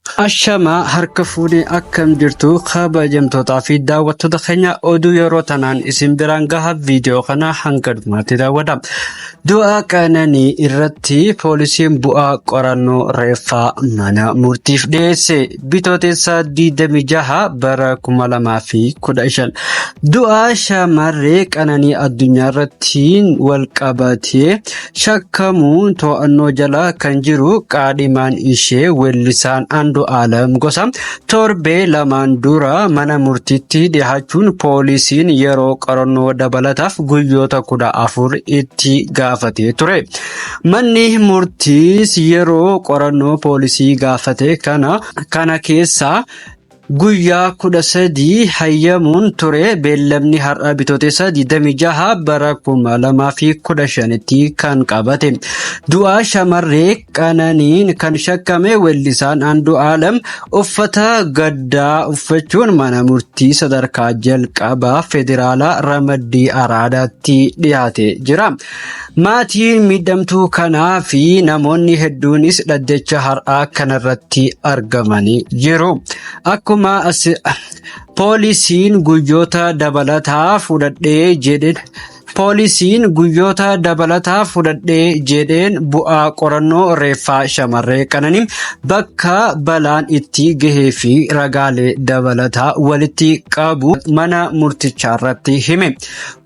Ashama harka fuudhee akkam jirtu kabajamtootaa fi daawwattoota keenya oduu yeroo tanaan isin biraan gaha viidiyoo kana hanga dhumaatti daawwadha. Du'a Qananii irratti poolisiin bu'aa qorannoo reeffaa mana murtiif dhiyeesse bitootessa 26 bara 2015. Du'a shamarree Qananii addunyaa irratti wal qabatee shakkamuun to'annoo jala kan jiru qaadhimaan ishee weellisaan Andu'aalam Gosaa torbee lamaan dura mana murtiitti dhiyaachuun poolisiin yeroo qorannoo dabalataaf guyyoota 14 itti gaafatee ture. Manni murtiis yeroo qorannoo poolisii gaafate kana keessa guyyaa 13 hayyamuun ture. Beellamni har'a bitootessa 26 bara 2015tti kan qabate. Du'a shamarree Qananiin kan shakkame weellisaan Andu'aalam uffata gaddaa uffachuun mana murtii sadarkaa jalqabaa federaalaa Ramaddii Araadaatti dhiyaate jira. Maatiin miidhamtuu kanaa fi namoonni hedduunis dhaddacha har'aa kanarratti argamanii jiru. Akkuma poolisiin guyyoota dabalataa fudhadhee jedheen bu'aa qorannoo reeffaa shamarree Qananii bakka balaan itti gahee fi ragaalee dabalataa walitti qabu mana murtichaarratti hime.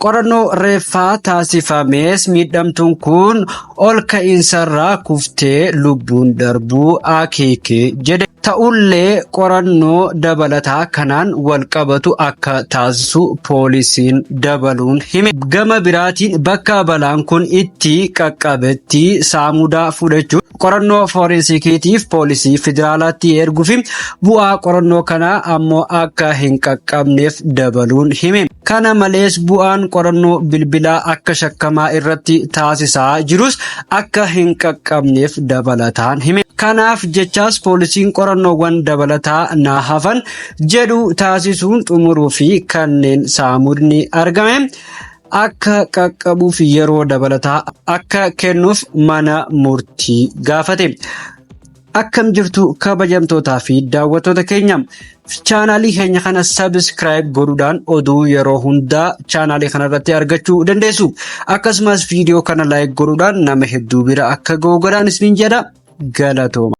Qorannoo reeffaa taasifames miidhamtuun kun ol ka'iinsarraa kuftee lubbuun darbuu akeeke jedhe. Ta'ullee qorannoo dabalataa kanaan wal qabatu akka taasisu poolisiin dabaluun hime. Gama biraatiin bakka balaan kun itti qaqqabetti saamudaa fudhachuun qorannoo forensikiitiif poolisii federaalaatti erguu fi bu'aa qorannoo kanaa ammoo akka hin qaqqabneef dabaluun hime. Kana malees bu'aan qorannoo bilbilaa akka shakkamaa irratti taasisaa jirus akka hin qaqqabneef dabalataan hime. Kanaaf jechaas poolisiin qorannoowwan dabalataa naa hafan jedhu taasisuun xumuruu fi kanneen saamudni argame akka qaqqabuuf yeroo dabalataa akka kennuuf mana murtii gaafate. Akkam jirtu kabajamtootaa fi daawwattoota keenya. Chaanaalii keenya kana subscribe godhuudhaan oduu yeroo hundaa chaanaalii kanarratti argachuu dandeessu. Akkasumas viidiyoo kana like godhuudhaan nama hedduu bira akka ga'u godhaan isiniin jedha. Galatooma.